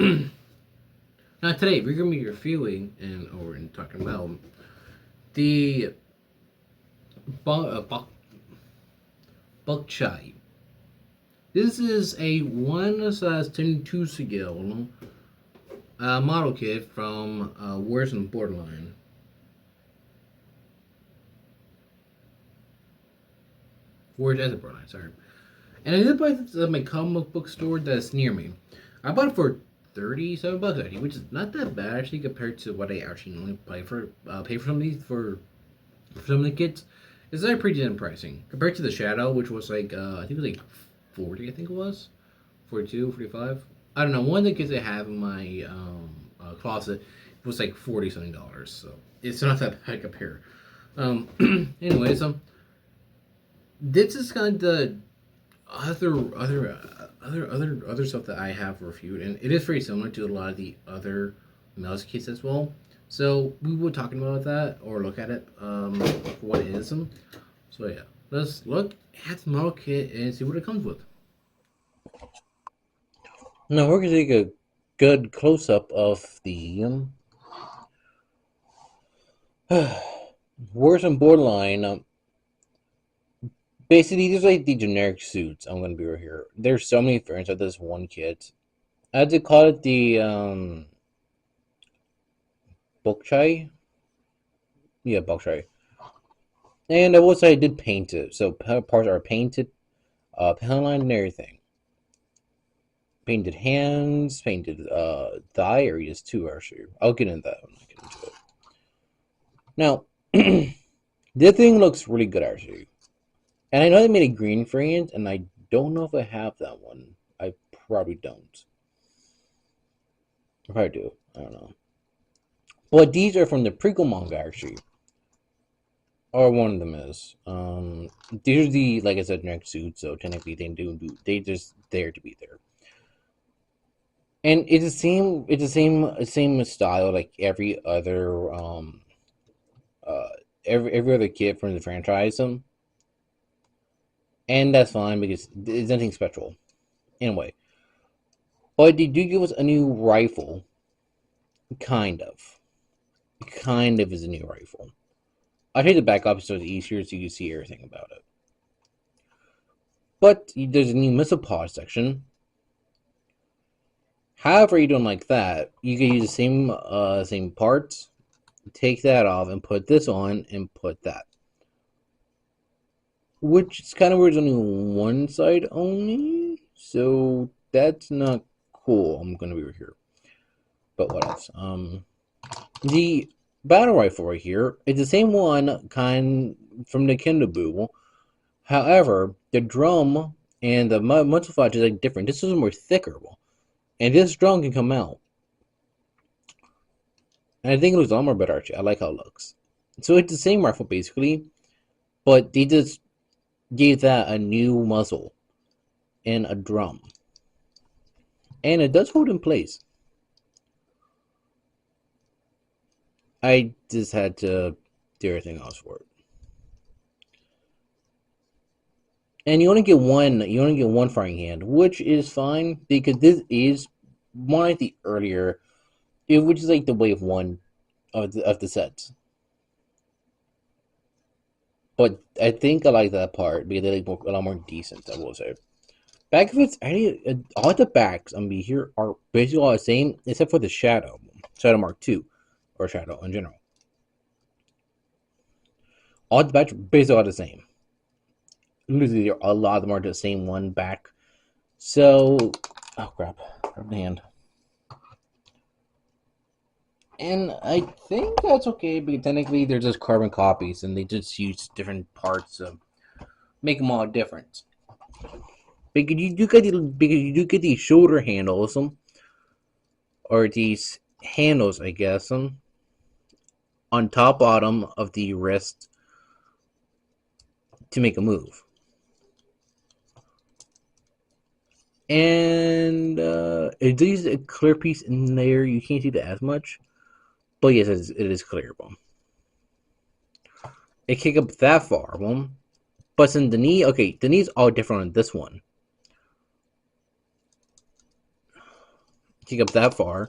Now today we're gonna be reviewing and talking about the bok bokchai. This is a 1/10 scale model kit from Words and Borderline. Words as a Borderline, sorry. And I did buy this at my comic book store that's near me. I bought it for $37 actually, which is not that bad actually compared to what I actually normally pay for some of these for some of the kits. It's actually pretty decent pricing compared to the Shadow, which was like I think it was like 40. I think it was 42, 45. I don't know. One of the kits I have in my closet was like 40 something dollars, so it's not that bad compared. Anyways, this is kind of the other stuff that I have reviewed, and it is very similar to a lot of the other mouse kits as well. So we will talk about that or look at it for what it is. So yeah, let's look at the model kit and see what it comes with. Now we're gonna take a good close up of the Words and Borderline. Basically, these are like the generic suits. I'm gonna be right here. There's so many variants of this one kit. I had to call it the bokchai. Yeah, bokchai. And I will say I did paint it, so parts are painted, pen line and everything. Painted hands, painted thigh, or just two actually. I'll get into that when I get into it. Now, this thing looks really good actually, and I know they made a green variant, and I don't know if I have that one. I probably don't. I probably do. I don't know. But these are from the prequel manga actually. Or one of them is. These are the, like I said, next suit, so technically they just there to be there. And it's the same style like uh every other kid from the franchise. And that's fine because it's nothing special. Anyway. But they do give us a new rifle. Kind of. Kind of is a new rifle. I take the back up so it's easier so you can see everything about it. But there's a new missile pod section. However, you don't like that, you can use the same parts, take that off, and put this on, and put that. Which is kind of weird. It's only one side only, so that's not cool. I'm gonna be right here. But what else? The battle rifle right here is the same one kind from the Kindaboo. However, the drum and the muzzle flash is like different. This is more thicker, and this drum can come out. And I think it looks a lot more better actually. I like how it looks. So it's the same rifle basically, but they just gave that a new muzzle and a drum. And it does hold in place. I just had to do everything else for it. And you only get one firing hand, which is fine because this is one of the earlier, which is like the wave one of the sets. But I think I like that part because they look a lot more decent. I will say. Back of it's all the backs on me here are basically all the same except for the Shadow Mark II, or Shadow in general. All the backs basically all the same. Literally, a lot of them are the same one back. So, oh crap, grab the hand. And I think that's okay because technically they're just carbon copies and they just use different parts to make them all different. Because you do get these shoulder handles, or these handles, I guess, on top bottom of the wrist to make a move. And it does a clear piece in there. You can't see that as much, but yes, it is clear. It can't go up that far, but in the knee, okay, the knee's all different on this one. kick up that far,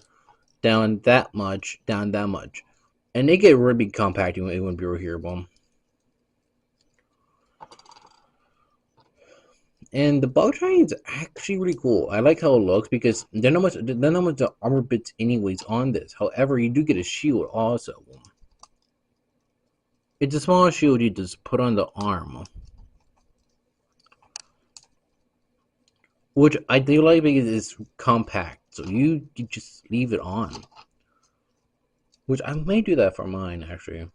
down that much, down that much. And they get really compact when it wouldn't be real here, boom. And the bow tie is actually really cool. I like how it looks because there's not much armor bits anyways on this. However, you do get a shield also. It's a small shield you just put on the arm, which I do like because it's compact. So you just leave it on, which I may do that for mine actually.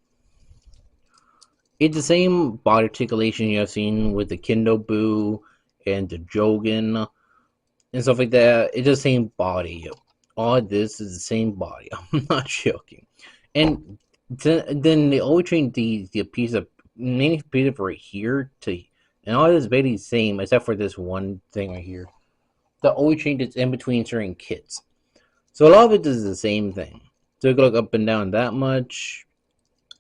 It's the same body articulation you have seen with the Kendo Boo and the Jogan and stuff like that. It's the same body. All this is the same body. I'm not joking. And then they always change the piece of main piece of right here to, and all this is basically the same except for this one thing right here. The always changes in between certain kits. So a lot of it is the same thing. So you can look up and down that much.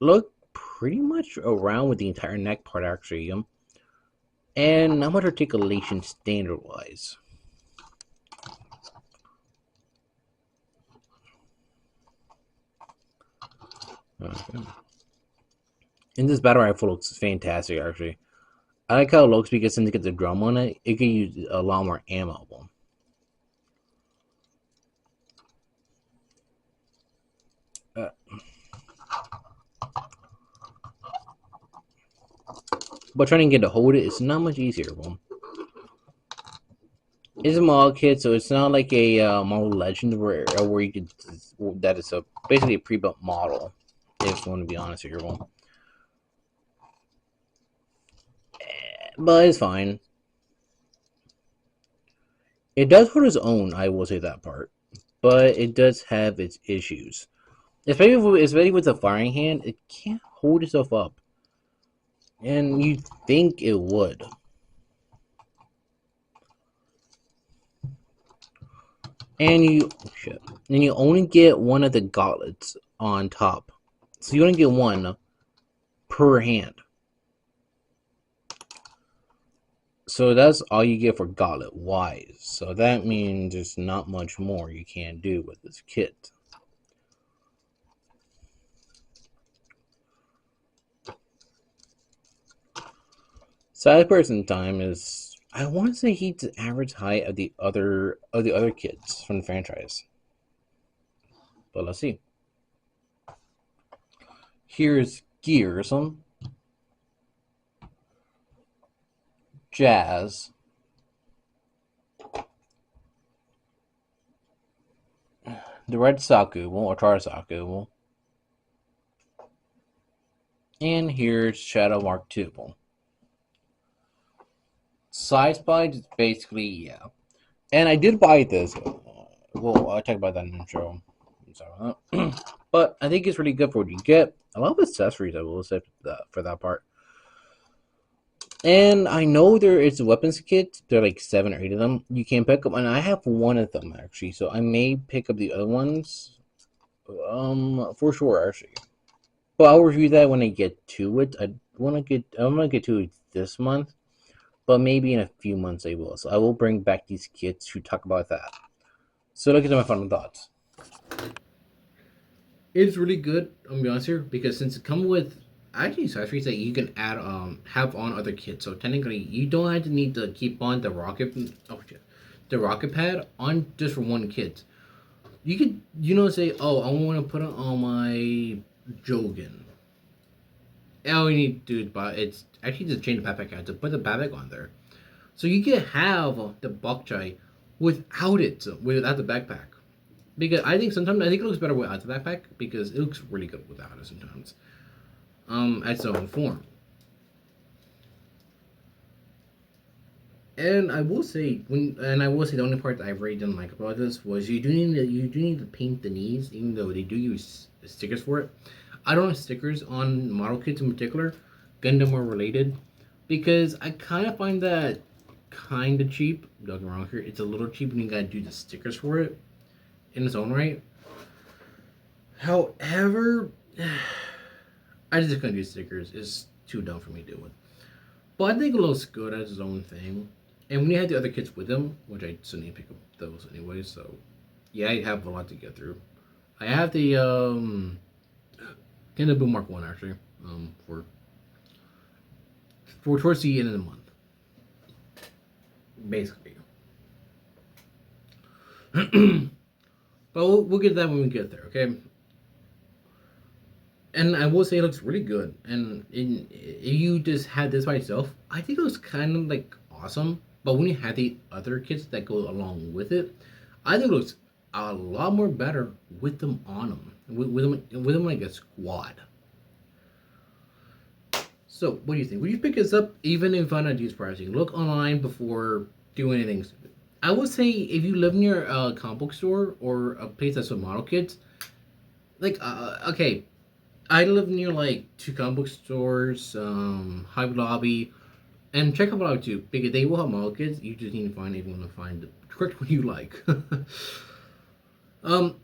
Look pretty much around with the entire neck part actually. And not much articulation standard wise. Okay. And this battle rifle looks fantastic actually. I like how it looks because since it gets a drum on it, it can use a lot more ammo. But trying to get to hold it is not much easier. It's a model kit, so it's not like a model legend where you could that is basically a pre-built model. If you want to be honest here, but it's fine. It does hold its own, I will say that part, but it does have its issues. Especially with the firing hand, it can't hold itself up, and you think it would. And you only get one of the gauntlets on top, so you only get one per hand. So that's all you get for gauntlet wise. So that means there's not much more you can do with this kit. Size person time is, I want to say he's the average height of the other kits from the franchise. But let's see. Here's Gears, Jazz, the Red Saku, or Tarasaku, and here's Shadow Mark II. Size Bite is basically, yeah. And I did buy this. Well, I'll talk about that in the intro. But I think it's really good for what you get. A lot of accessories, I will say, for that part. And I know there is weapons kits. There are like 7 or 8 of them. You can pick up, and I have one of them actually. So I may pick up the other ones, for sure actually. But I'll review that when I get to it. I'm gonna get to it this month, but maybe in a few months I will. So I will bring back these kits to talk about that. So look at my final thoughts. It's really good. I'm gonna be honest here because since it comes with actually accessories that you can add have on other kits, so technically you don't have to need to keep on the rocket pad on just for one kit. You could say, oh, I want to put it on my Jogan. All you need to do it's actually just change the backpack out to put the backpack on there, so you can have the bokchai without the backpack. Because I think it looks better without the backpack because it looks really good without it sometimes. At its own form. And I will say the only part that I really didn't like about this was you do need to paint the knees, even though they do use stickers for it. I don't have stickers on model kits in particular, Gundam or related, because I kind of find that kind of cheap. Don't get me wrong here, it's a little cheap when you gotta do the stickers for it in its own right. However, I just couldn't do stickers. It's too dumb for me to do it. But I think it looks good as its own thing. And when you had the other kits with them, which I still need to pick up those anyway, so yeah, I have a lot to get through. I have the Kindle Boom Mark 1 actually, for towards the end of the month, basically. But we'll get to that when we get there, okay? And I will say it looks really good. And if you just had this by itself, I think it was kind of like awesome. But when you had the other kits that go along with it, I think it looks a lot more better with them on them, with them like a squad. So, what do you think? Would you pick this up even if on reduced pricing? Look online before doing anything. I would say if you live near a comic book store or a place that's with model kits, like okay, I live near like two comic book stores, Hobby Lobby, and check out Lobby too because they will have model kits. You just need to find if you want to find the correct one you like. um,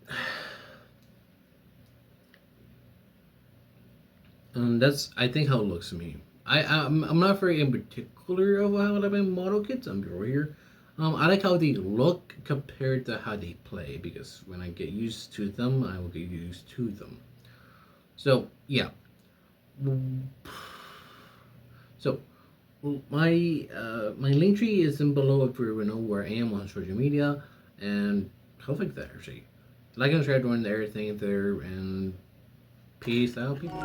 that's I think how it looks to me. I'm not very in particular of how I like model kits. I'm over here. I like how they look compared to how they play because when I get used to them, I will get used to them. So yeah. So my link tree is in below if you know where I am on social media and stuff like that. Actually, like and subscribe doing everything there and peace out, people.